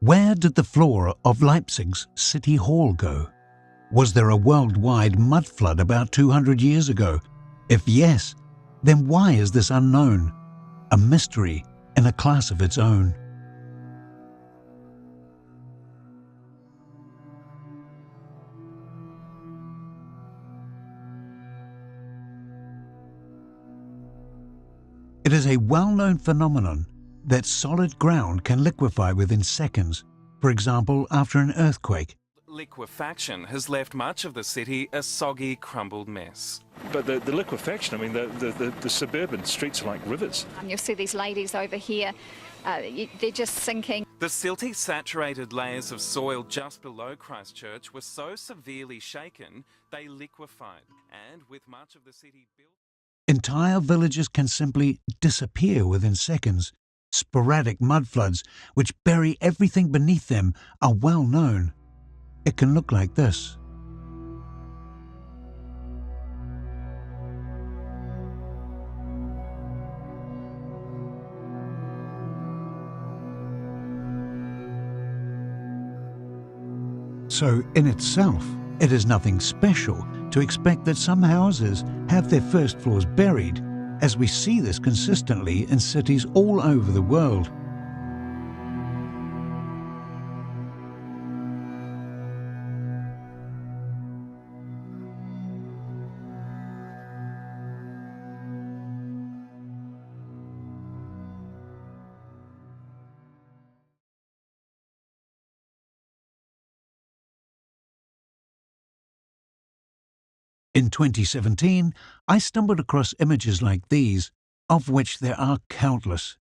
Where did the floor of Leipzig's City Hall go? Was there a worldwide mud flood about 200 years ago? If yes, then why is this unknown? A mystery in a class of its own. It is a well-known phenomenon that solid ground can liquefy within seconds, for example after an earthquake. Liquefaction has left much of the city a soggy, crumbled mess. But the liquefaction, I mean, the suburban streets are like rivers. You'll see these ladies over here, they're just sinking. The silty, saturated layers of soil just below Christchurch were so severely shaken, they liquefied, and with much of the city built... Entire villages can simply disappear within seconds. Sporadic mudfloods, which bury everything beneath them, are well known. It can look like this. So, in itself, it is nothing special to expect that some houses have their first floors buried, as we see this consistently in cities all over the world. In 2017, I stumbled across images like these, of which there are countless.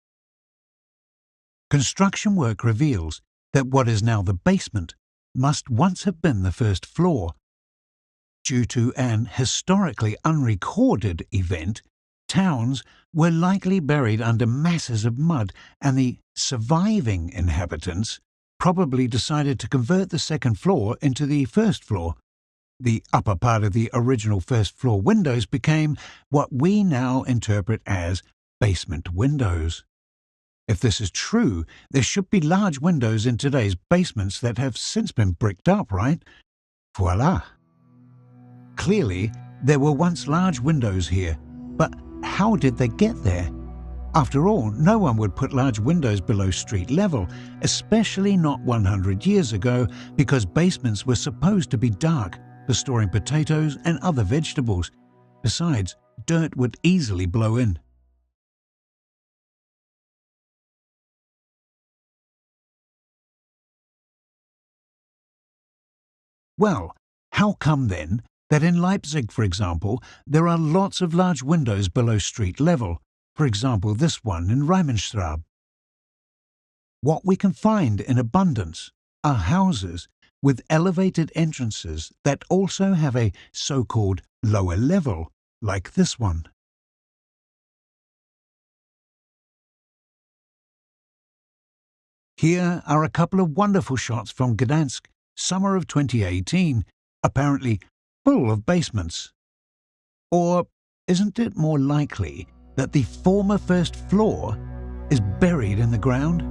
Construction work reveals that what is now the basement must once have been the first floor. Due to an historically unrecorded event, towns were likely buried under masses of mud, and the surviving inhabitants probably decided to convert the second floor into the first floor. The upper part of the original first floor windows became what we now interpret as basement windows. If this is true, there should be large windows in today's basements that have since been bricked up, right? Voila! Clearly, there were once large windows here, but how did they get there? After all, no one would put large windows below street level, especially not 100 years ago, because basements were supposed to be dark for storing potatoes and other vegetables. Besides, dirt would easily blow in. Well, how come then that in Leipzig, for example, there are lots of large windows below street level, for example this one in Reimenstraße? What we can find in abundance are houses with elevated entrances that also have a so-called lower level, like this one. Here are a couple of wonderful shots from Gdansk, summer of 2018, apparently full of basements. Or isn't it more likely that the former first floor is buried in the ground?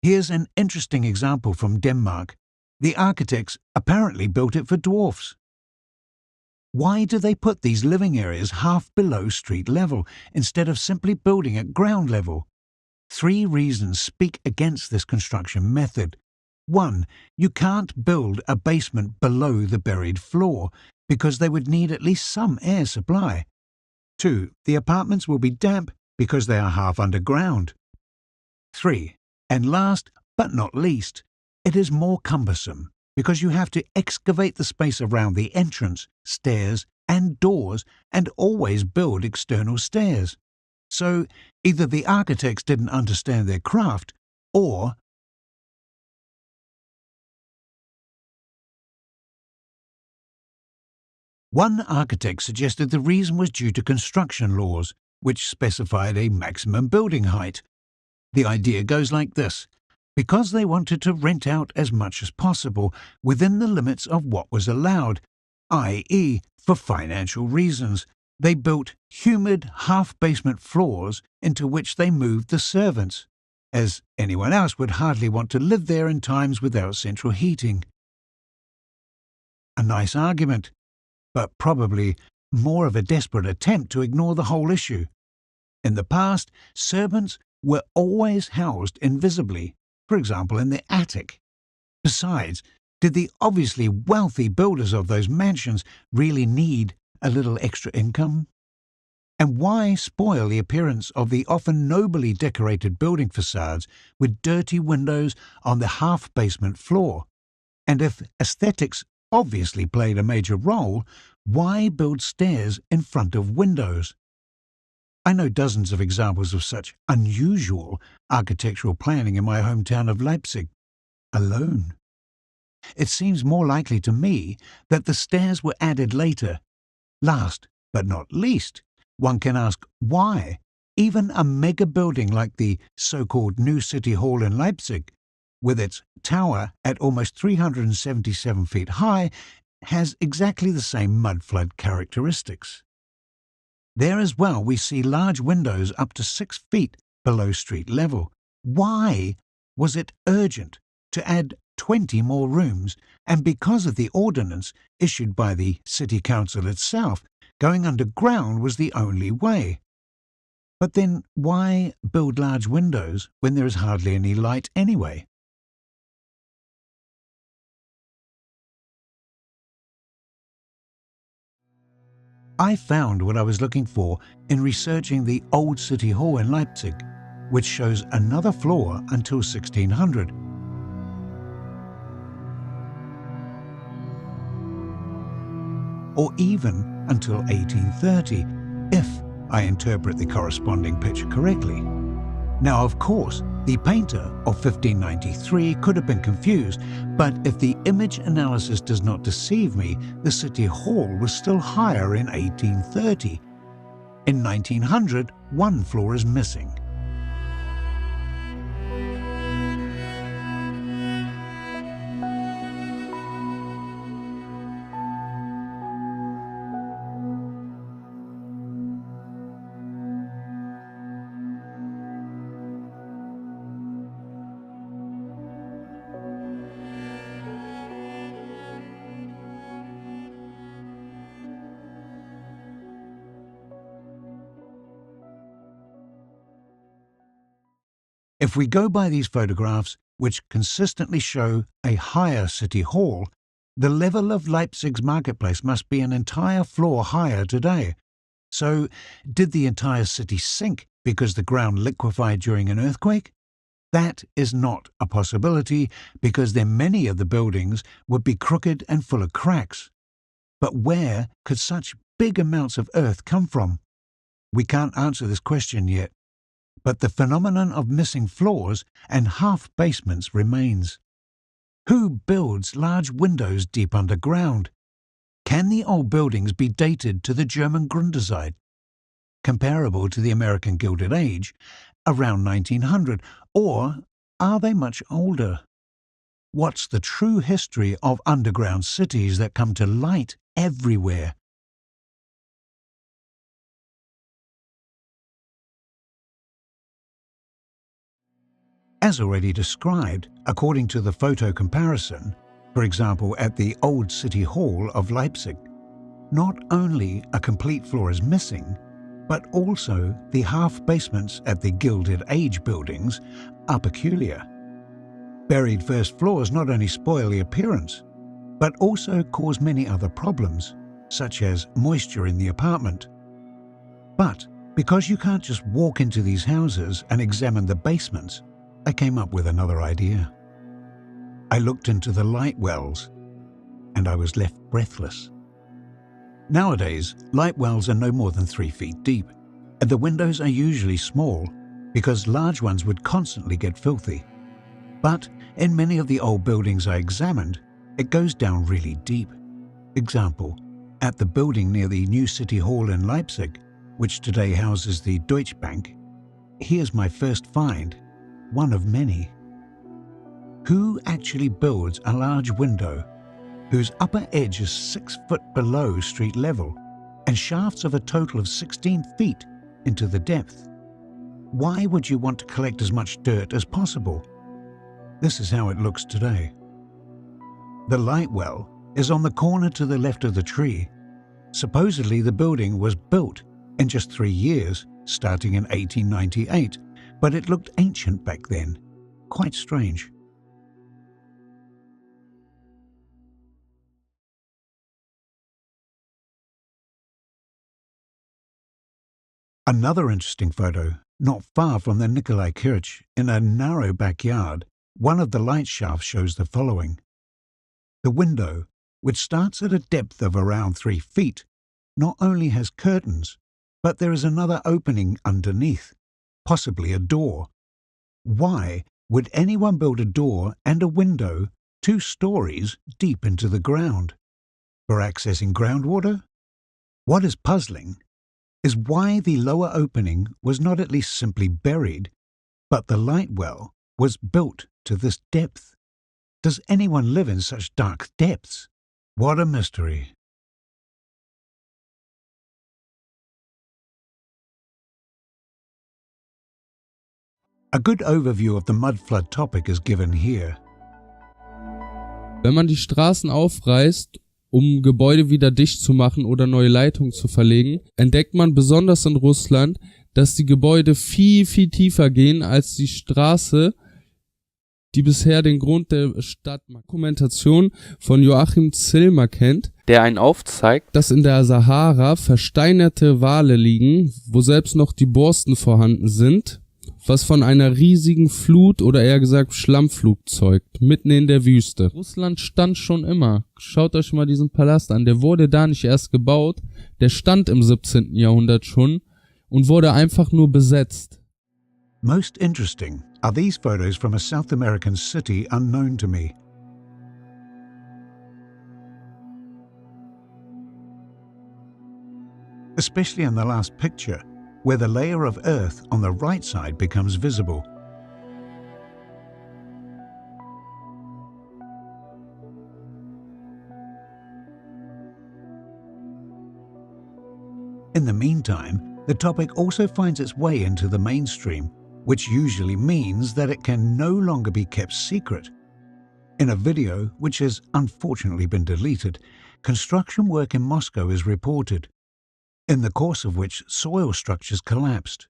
Here's an interesting example from Denmark. The architects apparently built it for dwarfs. Why do they put these living areas half below street level instead of simply building at ground level? 3 reasons speak against this construction method. 1. You can't build a basement below the buried floor because they would need at least some air supply. 2. The apartments will be damp because they are half underground. 3. And last but not least, it is more cumbersome because you have to excavate the space around the entrance, stairs and doors and always build external stairs. So either the architects didn't understand their craft, or One architect suggested the reason was due to construction laws, which specified a maximum building height. The idea goes like this. Because they wanted to rent out as much as possible within the limits of what was allowed, i.e., for financial reasons, they built humid half-basement floors into which they moved the servants, as anyone else would hardly want to live there in times without central heating. A nice argument, but probably more of a desperate attempt to ignore the whole issue. In the past, servants were always housed invisibly, for example in the attic. Besides, did the obviously wealthy builders of those mansions really need a little extra income? And why spoil the appearance of the often nobly decorated building facades with dirty windows on the half-basement floor? And if aesthetics obviously played a major role, why build stairs in front of windows? I know dozens of examples of such unusual architectural planning in my hometown of Leipzig alone. It seems more likely to me that the stairs were added later. Last but not least, one can ask why even a mega building like the so-called New City Hall in Leipzig, with its tower at almost 377 feet high, has exactly the same mudflood characteristics. There as well we see large windows up to 6 feet below street level. Why was it urgent to add 20 more rooms, and because of the ordinance issued by the city council itself, going underground was the only way? But then why build large windows when there is hardly any light anyway? I found what I was looking for in researching the Old City Hall in Leipzig, which shows another floor until 1600. Or even until 1830, if I interpret the corresponding picture correctly. Now, of course, the painter of 1593 could have been confused, but if the image analysis does not deceive me, the City Hall was still higher in 1830. In 1900, one floor is missing. If we go by these photographs, which consistently show a higher city hall, the level of Leipzig's marketplace must be an entire floor higher today. So, did the entire city sink because the ground liquefied during an earthquake? That is not a possibility, because then many of the buildings would be crooked and full of cracks. But where could such big amounts of earth come from? We can't answer this question yet. But the phenomenon of missing floors and half-basements remains. Who builds large windows deep underground? Can the old buildings be dated to the German Grundzeit, comparable to the American Gilded Age, around 1900, or are they much older? What's the true history of underground cities that come to light everywhere? As already described, according to the photo comparison, for example at the Old City Hall of Leipzig, not only a complete floor is missing, but also the half-basements at the Gilded Age buildings are peculiar. Buried first floors not only spoil the appearance, but also cause many other problems, such as moisture in the apartment. But because you can't just walk into these houses and examine the basements, I came up with another idea. I looked into the light wells, and I was left breathless. Nowadays, light wells are no more than 3 feet deep, and the windows are usually small because large ones would constantly get filthy. But in many of the old buildings I examined, it goes down really deep. Example, At the building near the new City Hall in Leipzig, which today houses the Deutsche Bank, here's my first find, one of many. Who actually builds a large window whose upper edge is 6 foot below street level and shafts of a total of 16 feet into the depth? Why would you want to collect as much dirt as possible? This is how it looks today. The light well is on the corner to the left of the tree. Supposedly the building was built in just 3 years, starting in 1898, but it looked ancient back then. Quite strange. Another interesting photo, not far from the Nikolai Kirch, in a narrow backyard, one of the light shafts shows the following. The window, which starts at a depth of around 3 feet, not only has curtains, but there is another opening underneath, possibly a door. Why would anyone build a door and a window 2 stories deep into the ground? For accessing groundwater? What is puzzling is why the lower opening was not at least simply buried, but the light well was built to this depth. Does anyone live in such dark depths? What a mystery. A good overview of the mud flood topic is given here. Wenn man die Straßen aufreißt, um Gebäude wieder dicht zu machen oder neue Leitungen zu verlegen, entdeckt man besonders in Russland, dass die Gebäude viel, viel tiefer gehen als die Straße, die bisher den Grund der Stadtdokumentation von Joachim Zillmer kennt, der einen aufzeigt, dass in der Sahara versteinerte Wale liegen, wo selbst noch die Borsten vorhanden sind, was von einer riesigen Flut oder eher gesagt Schlammflut zeugt, mitten in der Wüste. Russland stand schon immer. Schaut euch mal diesen Palast an, der wurde da nicht erst gebaut, der stand im 17. Jahrhundert schon und wurde einfach nur besetzt. Most interesting are these photos from a South American city unknown to me. Especially in the last picture, where the layer of earth on the right side becomes visible. In the meantime, the topic also finds its way into the mainstream, which usually means that it can no longer be kept secret. In a video, which has unfortunately been deleted, construction work in Moscow is reported, in the course of which soil structures collapsed.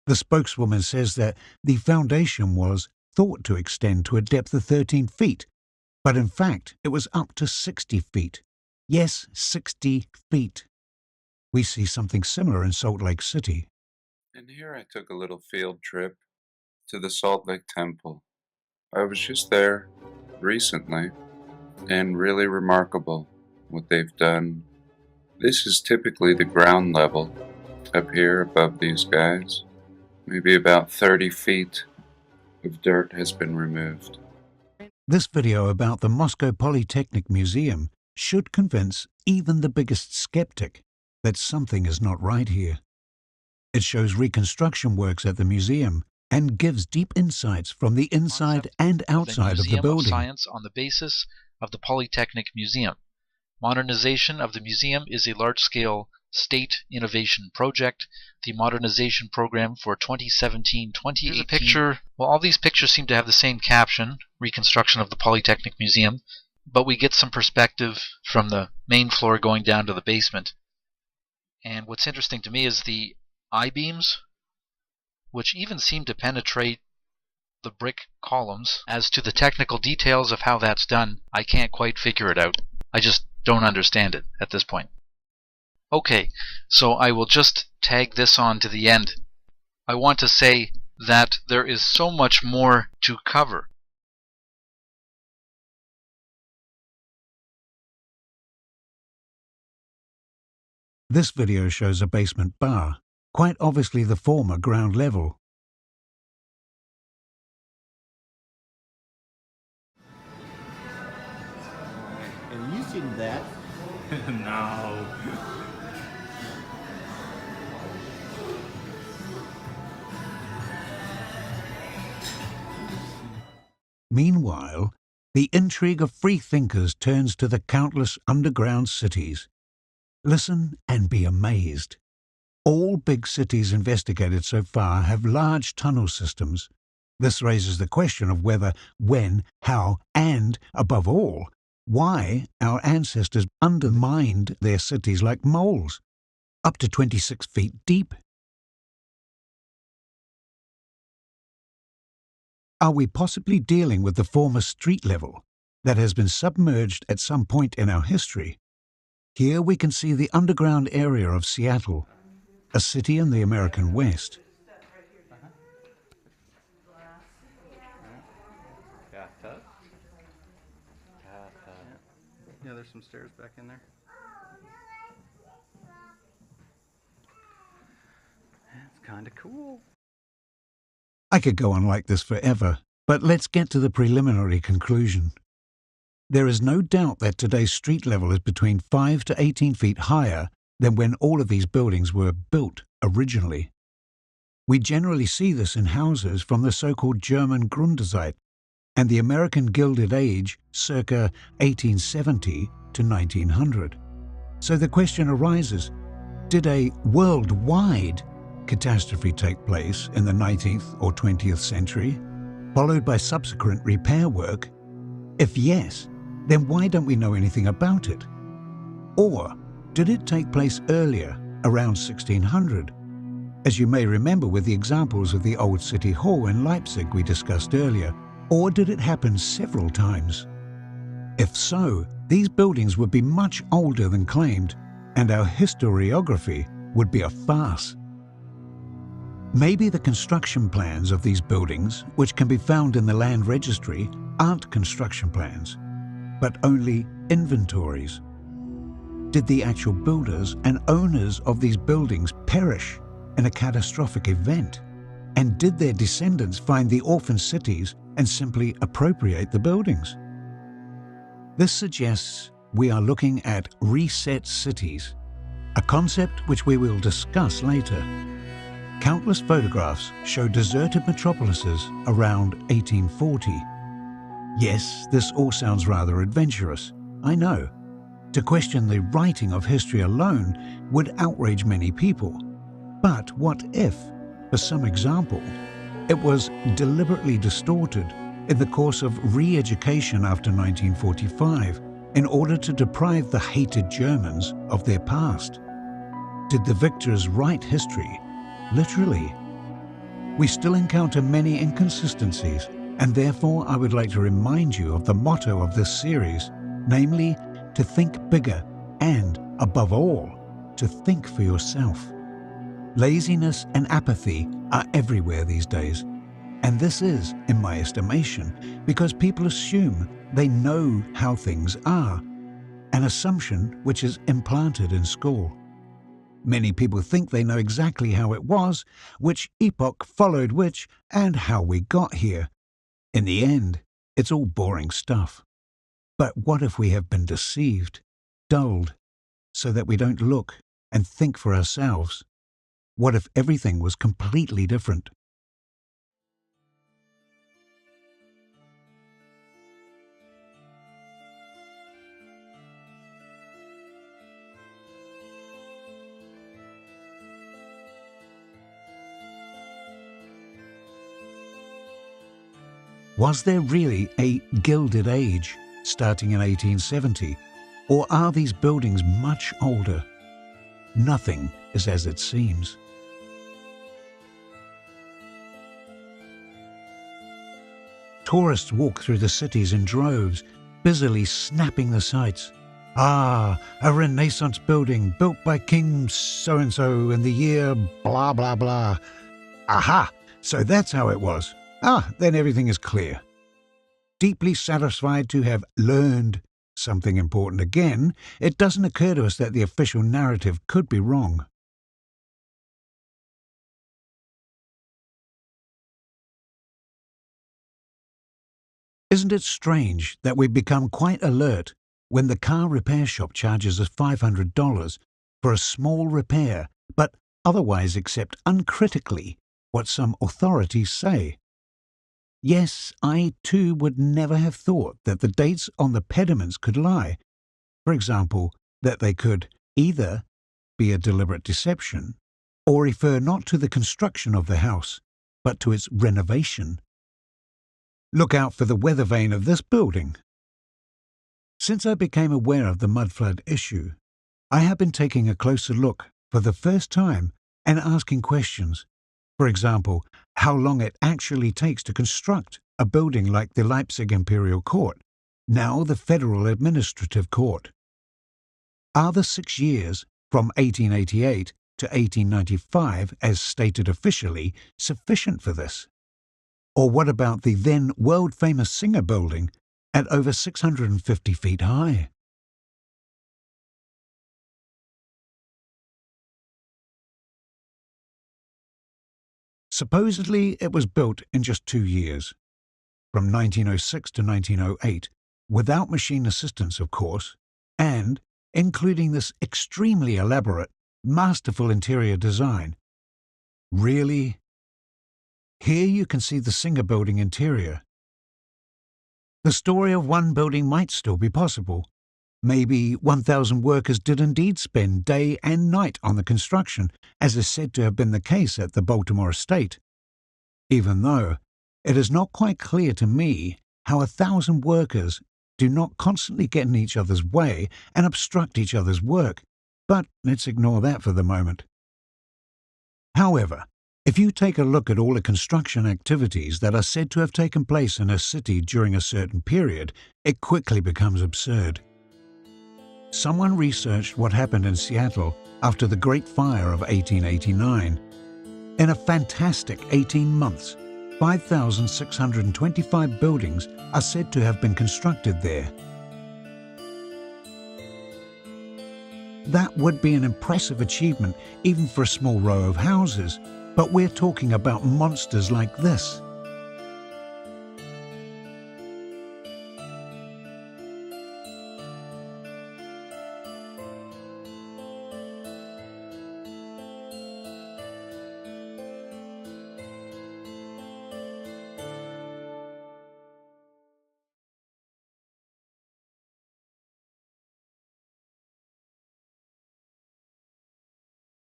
The spokeswoman says that the foundation was thought to extend to a depth of 13 feet, but in fact it was up to 60 feet. Yes, 60 feet. We see something similar in Salt Lake City. And here I took a little field trip to the Salt Lake Temple. I was just there recently, and really remarkable what they've done. This is typically the ground level up here above these guys. Maybe about 30 feet of dirt has been removed. This video about the Moscow Polytechnic Museum should convince even the biggest skeptic that something is not right here. It shows reconstruction works at the museum and gives deep insights from the inside and outside of the building. Museum of Science on the basis of the Polytechnic Museum. Modernization of the museum is a large-scale state innovation project. The modernization program for 2017-2018. Picture. Well, all these pictures seem to have the same caption, Reconstruction of the Polytechnic Museum, but we get some perspective from the main floor going down to the basement. And what's interesting to me is the I-beams, which even seem to penetrate the brick columns. As to the technical details of how that's done, I can't quite figure it out. I just don't understand it at this point. Okay, so I will just tag this on to the end. I want to say that there is so much more to cover. This video shows a basement bar, quite obviously the former ground level. And using that, No. Meanwhile, the intrigue of free thinkers turns to the countless underground cities. Listen and be amazed. All big cities investigated so far have large tunnel systems. This raises the question of whether, when, how, and, above all, why our ancestors undermined their cities like moles, up to 26 feet deep. Are we possibly dealing with the former street level that has been submerged at some point in our history? Here we can see the underground area of Seattle, a city in the American West. Yeah, there's some stairs back in there. It's kind of cool. I could go on like this forever, but let's get to the preliminary conclusion. There is no doubt that today's street level is between 5 to 18 feet higher than when all of these buildings were built originally. We generally see this in houses from the so-called German Grundzeit and the American Gilded Age circa 1870 to 1900. So the question arises, did a worldwide catastrophe take place in the 19th or 20th century, followed by subsequent repair work? If yes, then why don't we know anything about it? Or did it take place earlier, around 1600? As you may remember with the examples of the Old City Hall in Leipzig we discussed earlier, or did it happen several times? If so, these buildings would be much older than claimed, and our historiography would be a farce. Maybe the construction plans of these buildings, which can be found in the land registry, aren't construction plans, but only inventories. Did the actual builders and owners of these buildings perish in a catastrophic event? And did their descendants find the orphan cities and simply appropriate the buildings? This suggests we are looking at reset cities, a concept which we will discuss later. Countless photographs show deserted metropolises around 1840. Yes, this all sounds rather adventurous, I know. To question the writing of history alone would outrage many people. But what if, for some example, it was deliberately distorted in the course of re-education after 1945 in order to deprive the hated Germans of their past? Did the victors write history literally? We still encounter many inconsistencies, and therefore I would like to remind you of the motto of this series, namely, to think bigger and, above all, to think for yourself. Laziness and apathy are everywhere these days, and this is, in my estimation, because people assume they know how things are, an assumption which is implanted in school. Many people think they know exactly how it was, which epoch followed which, and how we got here. In the end, it's all boring stuff. But what if we have been deceived, dulled, so that we don't look and think for ourselves? What if everything was completely different? Was there really a Gilded Age starting in 1870, or are these buildings much older? Nothing is as it seems. Tourists walk through the cities in droves, busily snapping the sights. Ah, a Renaissance building built by King so-and-so in the year blah blah blah. Aha, so that's how it was. Ah, then everything is clear. Deeply satisfied to have learned something important again, it doesn't occur to us that the official narrative could be wrong. Isn't it strange that we've become quite alert when the car repair shop charges us $500 for a small repair, but otherwise accept uncritically what some authorities say. Yes, I too would never have thought that the dates on the pediments could lie. For example, that they could either be a deliberate deception or refer not to the construction of the house, but to its renovation. Look out for the weather vane of this building. Since I became aware of the mudflood issue, I have been taking a closer look for the first time and asking questions. For example, how long it actually takes to construct a building like the Leipzig Imperial Court, now the Federal Administrative Court. Are the 6 years from 1888 to 1895, as stated officially, sufficient for this? Or what about the then world-famous Singer Building at over 650 feet high? Supposedly, it was built in just 2 years, from 1906 to 1908, without machine assistance, of course, and including this extremely elaborate, masterful interior design. Really? Here you can see the Singer Building interior. The story of one building might still be possible. Maybe 1,000 workers did indeed spend day and night on the construction, as is said to have been the case at the Baltimore estate. Even though it is not quite clear to me how 1,000 workers do not constantly get in each other's way and obstruct each other's work, but let's ignore that for the moment. However, if you take a look at all the construction activities that are said to have taken place in a city during a certain period, it quickly becomes absurd. Someone researched what happened in Seattle after the Great Fire of 1889. In a fantastic 18 months, 5,625 buildings are said to have been constructed there. That would be an impressive achievement even for a small row of houses, but we're talking about monsters like this.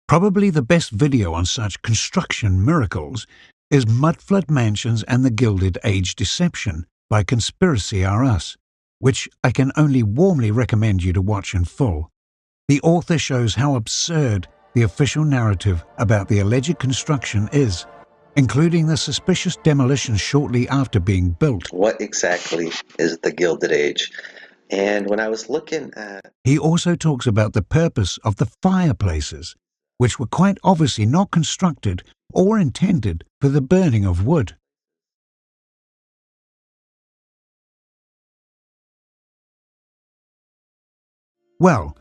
Probably the best video on such construction miracles is Mudflood Mansions and the Gilded Age Deception by Conspiracy R Us, which I can only warmly recommend you to watch in full. The author shows how absurd the official narrative about the alleged construction is, including the suspicious demolition shortly after being built. What exactly is the Gilded Age? And when I was looking at... He also talks about the purpose of the fireplaces, which were quite obviously not constructed or intended for the burning of wood. Well,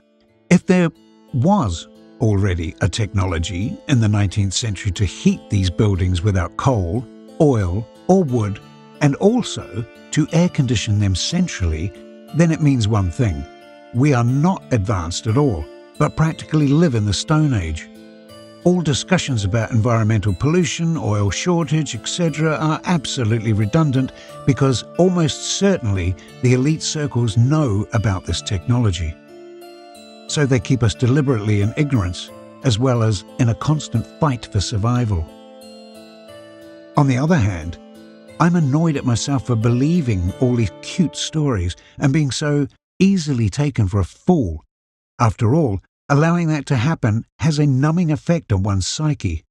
if there was already a technology in the 19th century to heat these buildings without coal, oil, or wood, and also to air condition them centrally, then it means one thing: we are not advanced at all, but practically live in the Stone Age. All discussions about environmental pollution, oil shortage, etc. are absolutely redundant because almost certainly the elite circles know about this technology. So they keep us deliberately in ignorance, as well as in a constant fight for survival. On the other hand, I'm annoyed at myself for believing all these cute stories and being so easily taken for a fool. After all, allowing that to happen has a numbing effect on one's psyche.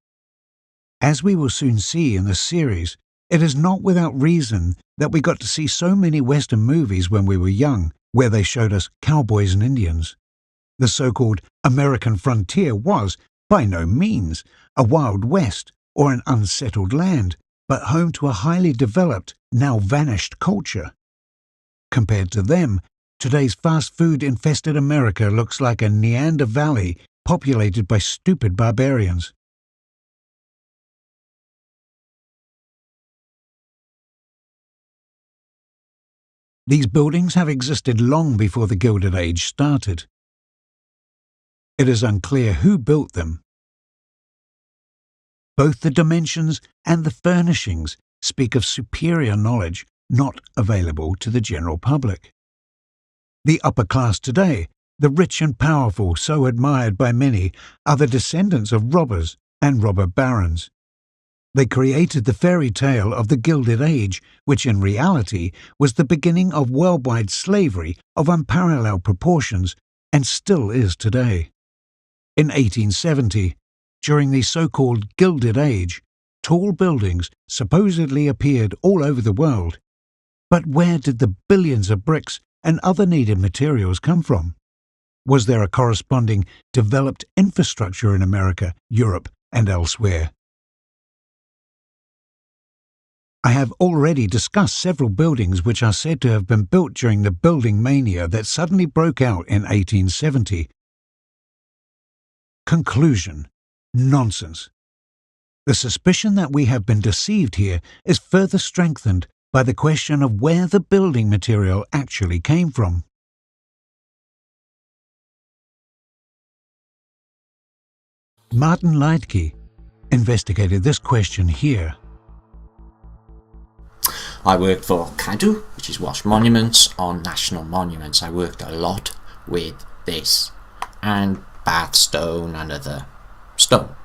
As we will soon see in the series, it is not without reason that we got to see so many Western movies when we were young, where they showed us cowboys and Indians. The so-called American frontier was, by no means, a Wild West or an unsettled land, but home to a highly developed, now vanished culture. Compared to them, today's fast food-infested America looks like a Neander Valley populated by stupid barbarians. These buildings have existed long before the Gilded Age started. It is unclear who built them. Both the dimensions and the furnishings speak of superior knowledge not available to the general public. The upper class today, the rich and powerful so admired by many, are the descendants of robbers and robber barons. They created the fairy tale of the Gilded Age, which in reality was the beginning of worldwide slavery of unparalleled proportions and still is today. In 1870, during the so-called Gilded Age, tall buildings supposedly appeared all over the world. But where did the billions of bricks and other needed materials come from? Was there a corresponding developed infrastructure in America, Europe, and elsewhere? I have already discussed several buildings which are said to have been built during the building mania that suddenly broke out in 1870. Conclusion: nonsense. The suspicion that we have been deceived here is further strengthened by the question of where the building material actually came from. Martin Leitke investigated this question here. I worked for Cadw, which is Welsh Monuments, on national monuments. I worked a lot with this and Bath stone and other stone.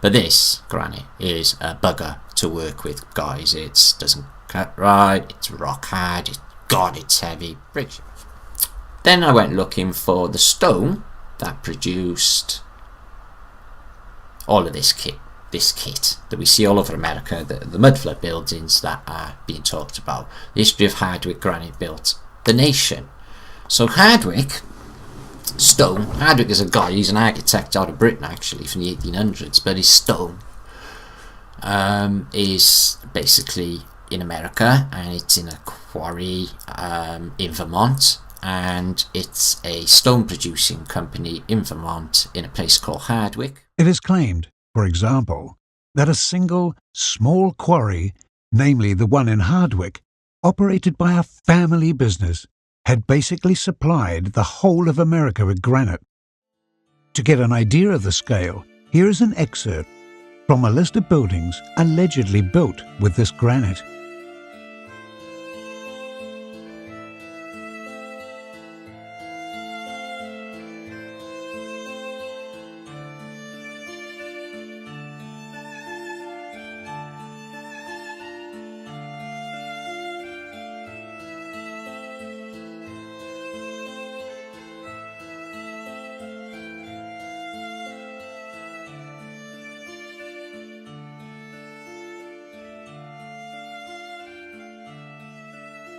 But this granite is a bugger to work with, guys. It doesn't cut right, it's rock hard, it's heavy. Then I went looking for the stone that produced all of this kit that we see all over America, the mudflood buildings that are being talked about. The history of Hardwick granite built the nation. So Hardwick is a guy, he's an architect out of Britain actually from the 1800s, but his stone is basically in America, and it's in a quarry in Vermont, and it's a stone producing company in Vermont in a place called Hardwick. It is claimed, for example, that a single small quarry, namely the one in Hardwick, operated by a family business, had basically supplied the whole of America with granite. To get an idea of the scale, here is an excerpt from a list of buildings allegedly built with this granite.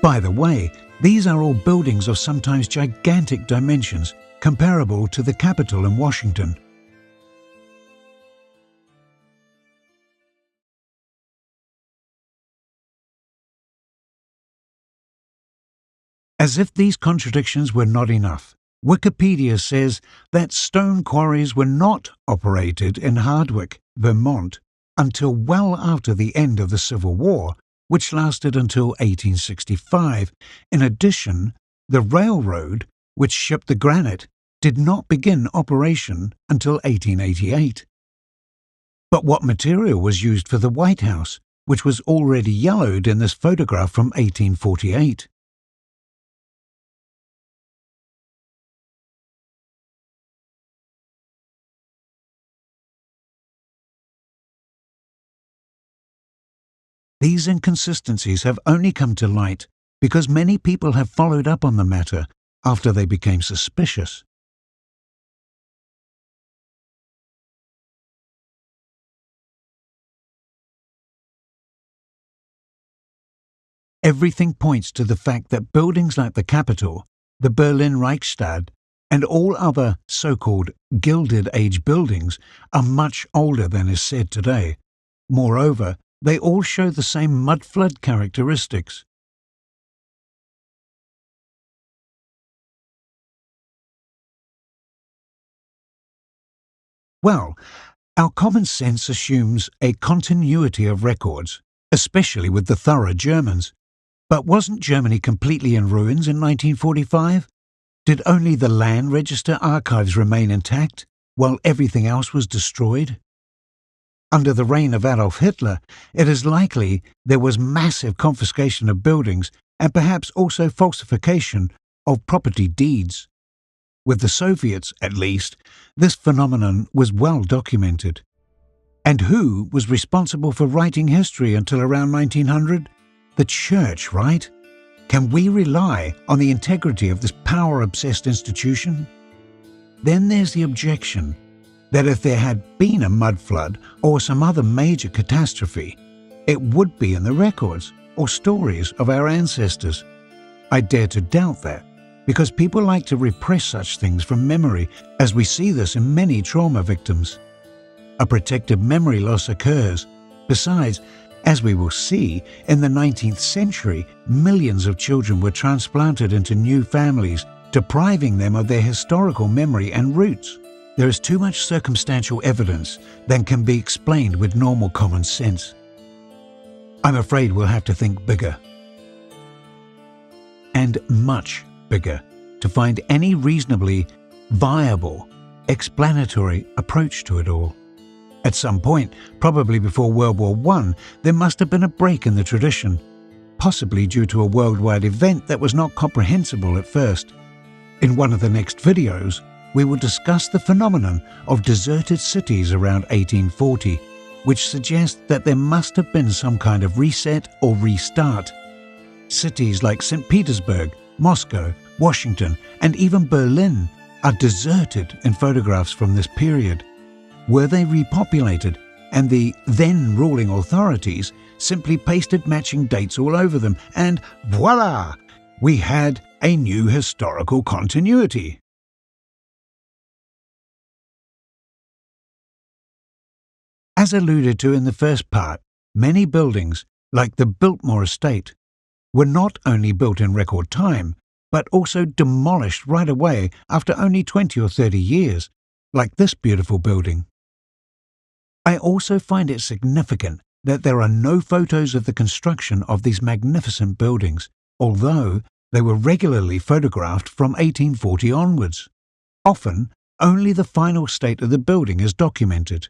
By the way, these are all buildings of sometimes gigantic dimensions, comparable to the Capitol in Washington. As if these contradictions were not enough, Wikipedia says that stone quarries were not operated in Hardwick, Vermont, until well after the end of the Civil War, which lasted until 1865. In addition, the railroad, which shipped the granite, did not begin operation until 1888. But what material was used for the White House, which was already yellowed in this photograph from 1848? These inconsistencies have only come to light because many people have followed up on the matter after they became suspicious. Everything points to the fact that buildings like the Capitol, the Berlin Reichstag, and all other so-called Gilded Age buildings are much older than is said today. Moreover, they all show the same mudflood characteristics. Well, our common sense assumes a continuity of records, especially with the thorough Germans. But wasn't Germany completely in ruins in 1945? Did only the land register archives remain intact, while everything else was destroyed? Under the reign of Adolf Hitler, it is likely there was massive confiscation of buildings and perhaps also falsification of property deeds. With the Soviets, at least, this phenomenon was well documented. And who was responsible for writing history until around 1900? The Church, right? Can we rely on the integrity of this power-obsessed institution? Then there's the objection that if there had been a mud flood or some other major catastrophe, it would be in the records or stories of our ancestors. I dare to doubt that, because people like to repress such things from memory, as we see this in many trauma victims. A protective memory loss occurs. Besides, as we will see, in the 19th century, millions of children were transplanted into new families, depriving them of their historical memory and roots. There is too much circumstantial evidence that can be explained with normal common sense. I'm afraid we'll have to think bigger. And much bigger to find any reasonably viable, explanatory approach to it all. At some point, probably before World War I, there must have been a break in the tradition, possibly due to a worldwide event that was not comprehensible at first. In one of the next videos, we will discuss the phenomenon of deserted cities around 1840, which suggests that there must have been some kind of reset or restart. Cities like St. Petersburg, Moscow, Washington, and even Berlin are deserted in photographs from this period. Were they repopulated, and the then ruling authorities simply pasted matching dates all over them, and voila! We had a new historical continuity. As alluded to in the first part, many buildings, like the Biltmore Estate, were not only built in record time, but also demolished right away after only 20 or 30 years, like this beautiful building. I also find it significant that there are no photos of the construction of these magnificent buildings, although they were regularly photographed from 1840 onwards. Often, only the final state of the building is documented.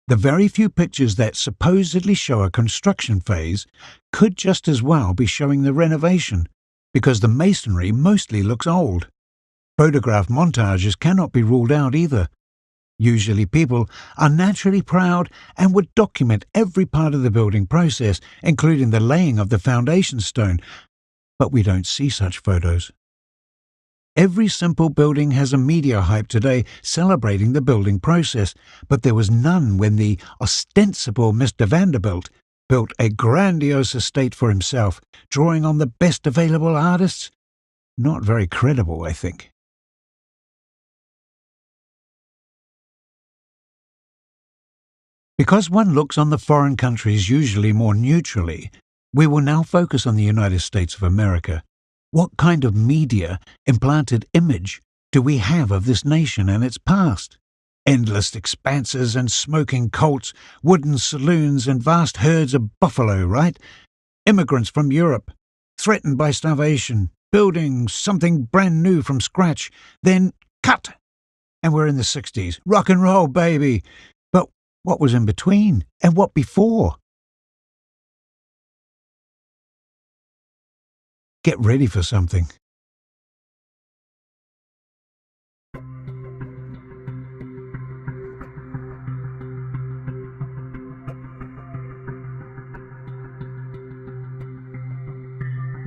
The very few pictures that supposedly show a construction phase could just as well be showing the renovation, because the masonry mostly looks old. Photograph montages cannot be ruled out either. Usually people are naturally proud and would document every part of the building process, including the laying of the foundation stone, but we don't see such photos. Every simple building has a media hype today celebrating the building process, but there was none when the ostensible Mr. Vanderbilt built a grandiose estate for himself, drawing on the best available artists. Not very credible, I think. Because one looks on the foreign countries usually more neutrally, we will now focus on the United States of America. What kind of media implanted image do we have of this nation and its past? Endless expanses and smoking colts, wooden saloons and vast herds of buffalo, right? Immigrants from Europe, threatened by starvation, building something brand new from scratch, then cut! And we're in the 60s. Rock and roll, baby! But what was in between? And what before? Get ready for something.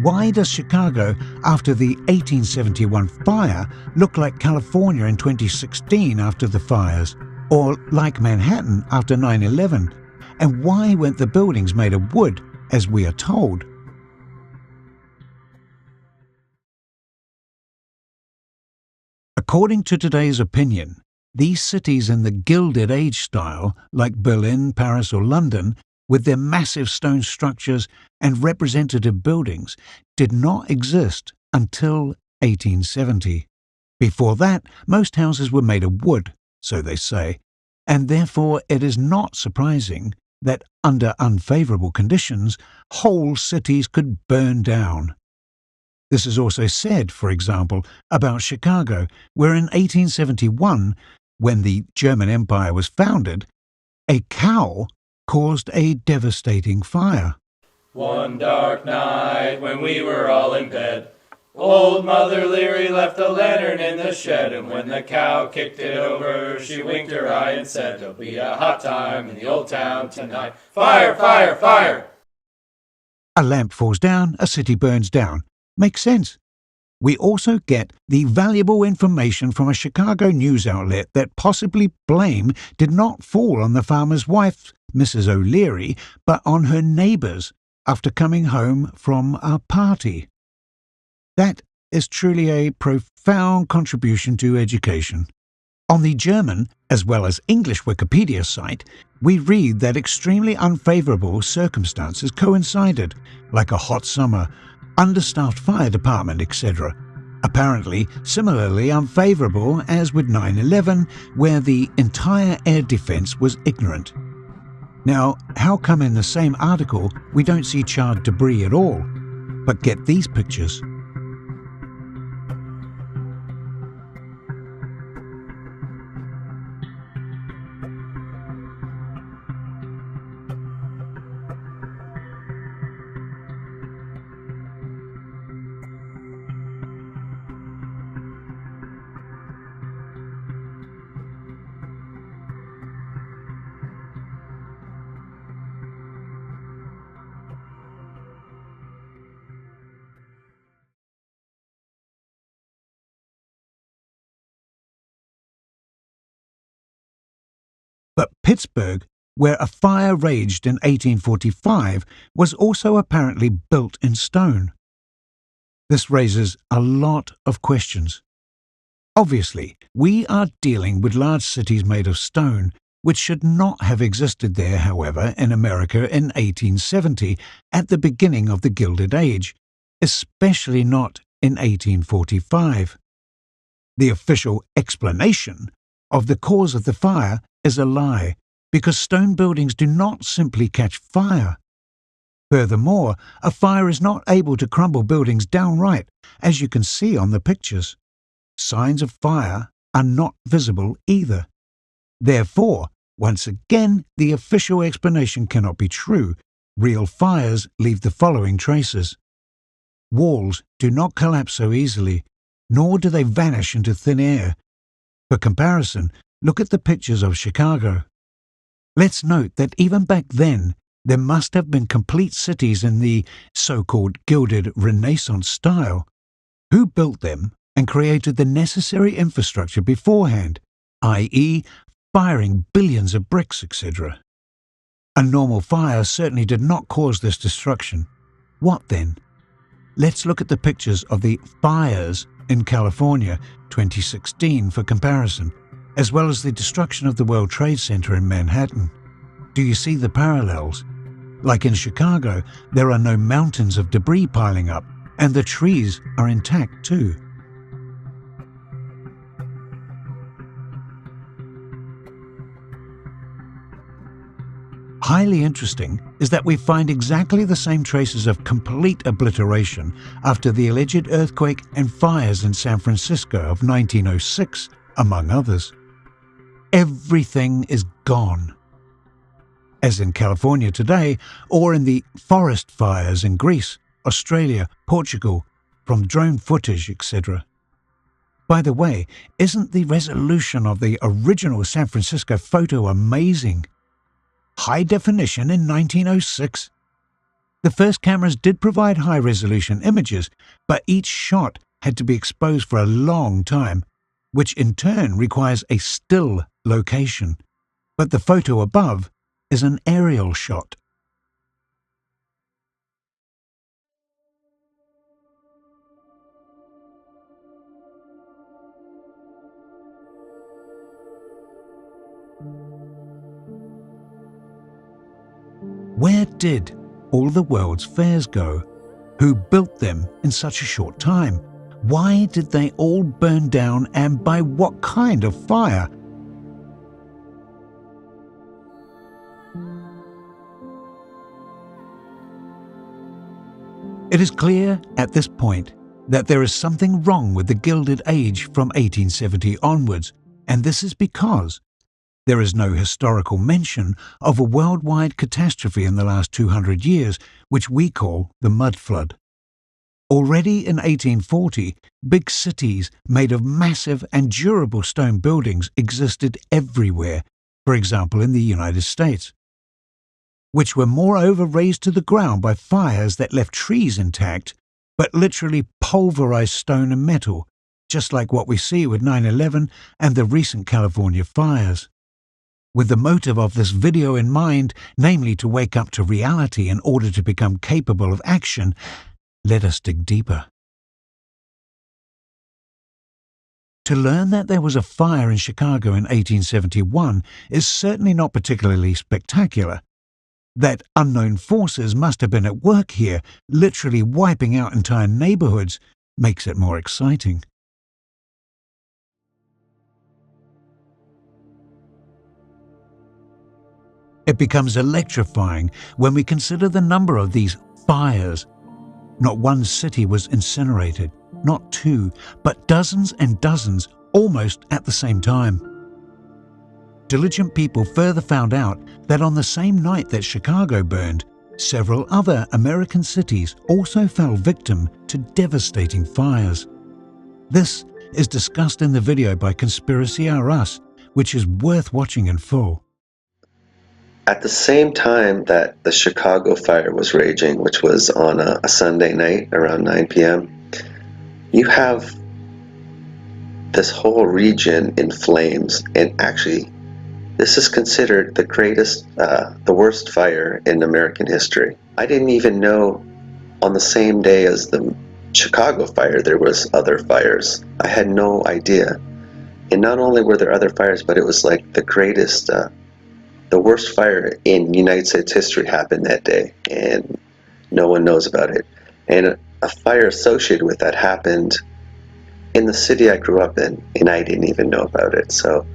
Why does Chicago, after the 1871 fire, look like California in 2016 after the fires, or like Manhattan after 9/11? And why weren't the buildings made of wood, as we are told? According to today's opinion, these cities in the Gilded Age style, like Berlin, Paris or London, with their massive stone structures and representative buildings, did not exist until 1870. Before that, most houses were made of wood, so they say, and therefore it is not surprising that under unfavourable conditions, whole cities could burn down. This is also said, for example, about Chicago, where in 1871, when the German Empire was founded, a cow caused a devastating fire. One dark night when we were all in bed, old Mother Leary left a lantern in the shed, and when the cow kicked it over, she winked her eye and said, "There'll be a hot time in the old town tonight. Fire, fire, fire!" A lamp falls down, a city burns down. Makes sense. We also get the valuable information from a Chicago news outlet that possibly blame did not fall on the farmer's wife, Mrs. O'Leary, but on her neighbours after coming home from a party. That is truly a profound contribution to education. On the German as well as English Wikipedia site, we read that extremely unfavourable circumstances coincided, like a hot summer, understaffed fire department, etc. Apparently similarly unfavourable as with 9/11, where the entire air defence was ignorant. Now, how come in the same article we don't see charred debris at all, but get these pictures? But Pittsburgh, where a fire raged in 1845, was also apparently built in stone. This raises a lot of questions. Obviously, we are dealing with large cities made of stone, which should not have existed there, however, in America in 1870, at the beginning of the Gilded Age, especially not in 1845. The official explanation of the cause of the fire is a lie, because stone buildings do not simply catch fire. Furthermore, a fire is not able to crumble buildings downright, as you can see on the pictures. Signs of fire are not visible either. Therefore, once again, the official explanation cannot be true. Real fires leave the following traces. Walls do not collapse so easily, nor do they vanish into thin air. For comparison, look at the pictures of Chicago. Let's note that even back then, there must have been complete cities in the so-called Gilded Renaissance style. Who built them and created the necessary infrastructure beforehand, i.e., firing billions of bricks, etc.? A normal fire certainly did not cause this destruction. What then? Let's look at the pictures of the fires in California 2016 for comparison, as well as the destruction of the World Trade Center in Manhattan. Do you see the parallels? Like in Chicago, there are no mountains of debris piling up, and the trees are intact too. Highly interesting is that we find exactly the same traces of complete obliteration after the alleged earthquake and fires in San Francisco of 1906, among others. Everything is gone. As in California today, or in the forest fires in Greece, Australia, Portugal, from drone footage, etc. By the way, isn't the resolution of the original San Francisco photo amazing? High definition in 1906. The first cameras did provide high-resolution images, but each shot had to be exposed for a long time, which in turn requires a still location. But the photo above is an aerial shot. Where did all the world's fairs go? Who built them in such a short time? Why did they all burn down, and by what kind of fire? It is clear at this point that there is something wrong with the Gilded Age from 1870 onwards, and this is because there is no historical mention of a worldwide catastrophe in the last 200 years, which we call the mud flood. Already in 1840, big cities made of massive and durable stone buildings existed everywhere, for example in the United States, which were moreover razed to the ground by fires that left trees intact, but literally pulverized stone and metal, just like what we see with 9/11 and the recent California fires. With the motive of this video in mind, namely to wake up to reality in order to become capable of action, let us dig deeper. To learn that there was a fire in Chicago in 1871 is certainly not particularly spectacular. That unknown forces must have been at work here, literally wiping out entire neighborhoods, makes it more exciting. It becomes electrifying when we consider the number of these fires. Not one city was incinerated, not two, but dozens and dozens almost at the same time. Diligent people further found out that on the same night that Chicago burned, several other American cities also fell victim to devastating fires. This is discussed in the video by Conspiracy R Us, which is worth watching in full. At the same time that the Chicago fire was raging, which was on a Sunday night around 9 p.m., you have this whole region in flames. And actually, this is considered the worst fire in American history. I didn't even know on the same day as the Chicago fire there was other fires. I had no idea. And not only were there other fires, but it was like the worst fire in United States history happened that day, and no one knows about it. And a fire associated with that happened in the city I grew up in, and I didn't even know about it. So,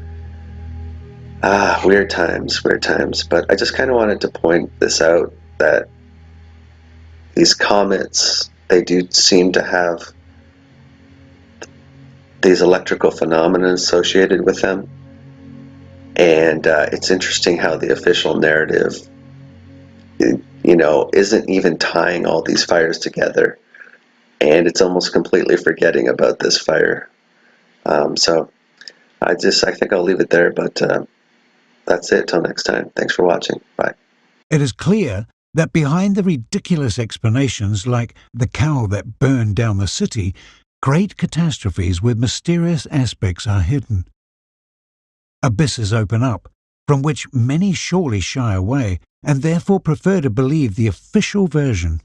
weird times. But I just kind of wanted to point this out, that these comets, they do seem to have these electrical phenomena associated with them. And it's interesting how the official narrative, isn't even tying all these fires together. And it's almost completely forgetting about this fire. So I think I'll leave it there, but that's it. Till next time. Thanks for watching. Bye. It is clear that behind the ridiculous explanations like the cow that burned down the city, great catastrophes with mysterious aspects are hidden. Abysses open up, from which many surely shy away, and therefore prefer to believe the official version.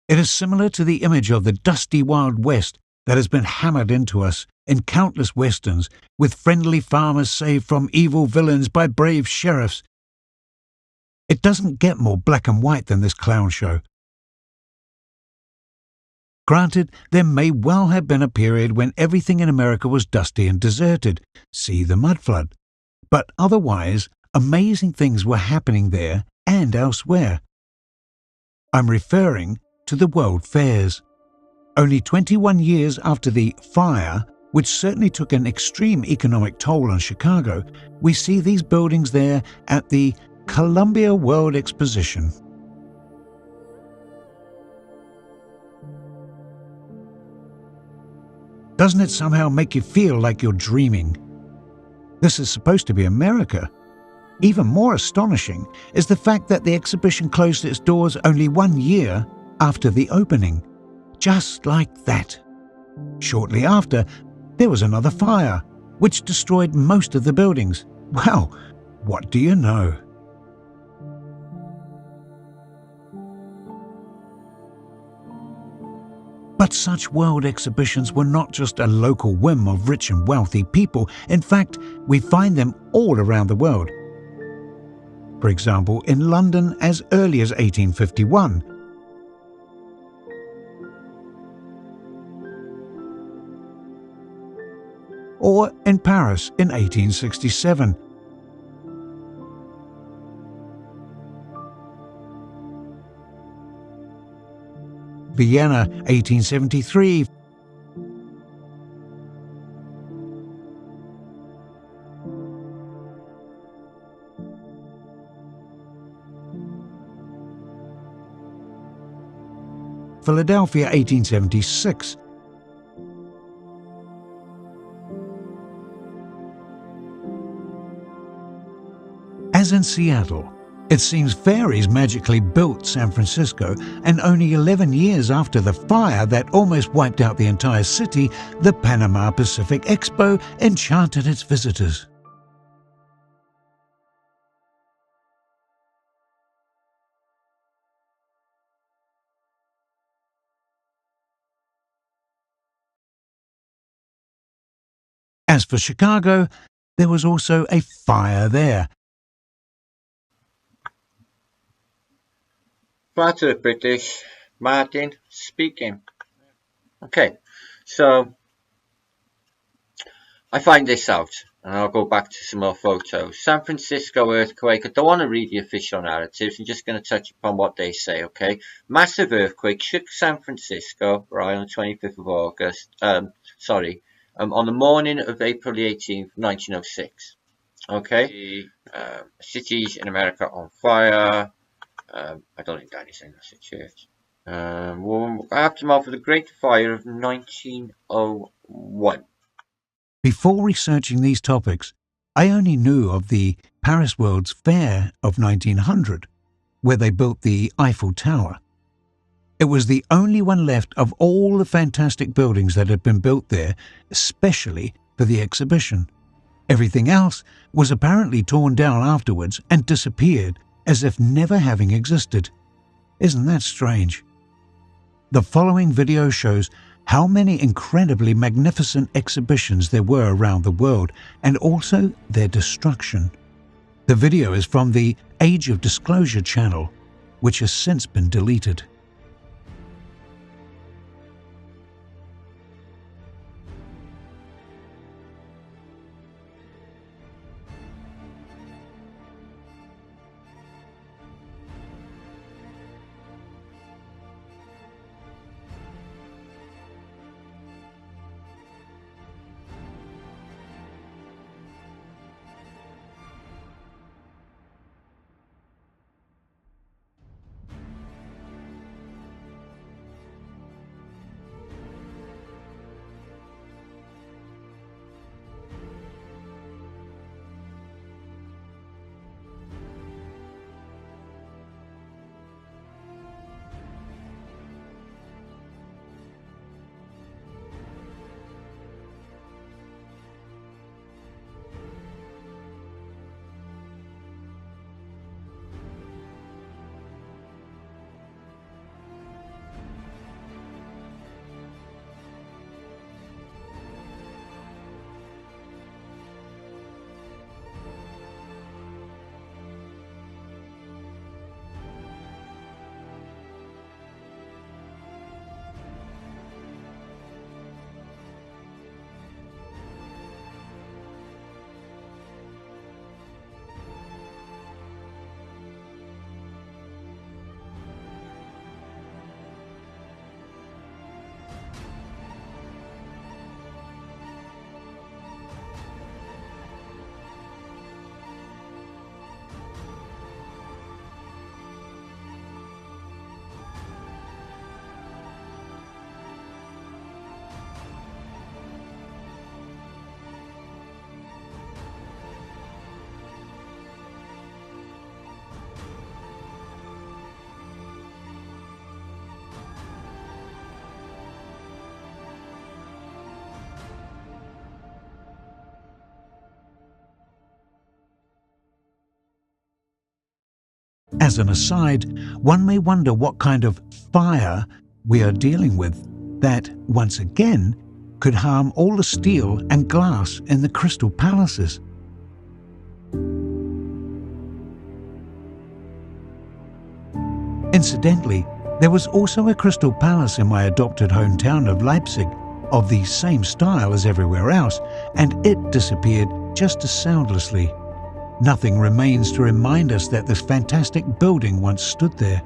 It is similar to the image of the dusty Wild West that has been hammered into us in countless westerns, with friendly farmers saved from evil villains by brave sheriffs. It doesn't get more black and white than this clown show. Granted, there may well have been a period when everything in America was dusty and deserted, see the mud flood, but otherwise amazing things were happening there and elsewhere. I'm referring to the World Fairs. Only 21 years after the fire, which certainly took an extreme economic toll on Chicago, we see these buildings there at the Columbia World Exposition. Doesn't it somehow make you feel like you're dreaming? This is supposed to be America. Even more astonishing is the fact that the exhibition closed its doors only 1 year after the opening. Just like that. Shortly after, there was another fire, which destroyed most of the buildings. Well, what do you know? But such world exhibitions were not just a local whim of rich and wealthy people. In fact, we find them all around the world. For example, in London as early as 1851. Or in Paris in 1867. Vienna 1873, Philadelphia 1876, as in Seattle, it seems fairies magically built San Francisco, and only 11 years after the fire that almost wiped out the entire city, the Panama Pacific Expo enchanted its visitors. As for Chicago, there was also a fire there. Flat Earth British, Martin speaking. Okay, so I find this out, and I'll go back to some more photos. San Francisco earthquake. I don't want to read the official narratives. I'm just going to touch upon what they say, okay? Massive earthquake shook San Francisco, right, on the 25th of August. On the morning of April the 18th, 1906. Okay? Cities in America on fire. I don't think Danny's saying that's a church. Aftermath of the Great Fire of 1901. Before researching these topics, I only knew of the Paris World's Fair of 1900, where they built the Eiffel Tower. It was the only one left of all the fantastic buildings that had been built there, especially for the exhibition. Everything else was apparently torn down afterwards and disappeared as if never having existed. Isn't that strange? The following video shows how many incredibly magnificent exhibitions there were around the world, and also their destruction. The video is from the Age of Disclosure channel, which has since been deleted. As an aside, one may wonder what kind of fire we are dealing with that, once again, could harm all the steel and glass in the Crystal Palaces. Incidentally, there was also a Crystal Palace in my adopted hometown of Leipzig, of the same style as everywhere else, and it disappeared just as soundlessly. Nothing remains to remind us that this fantastic building once stood there.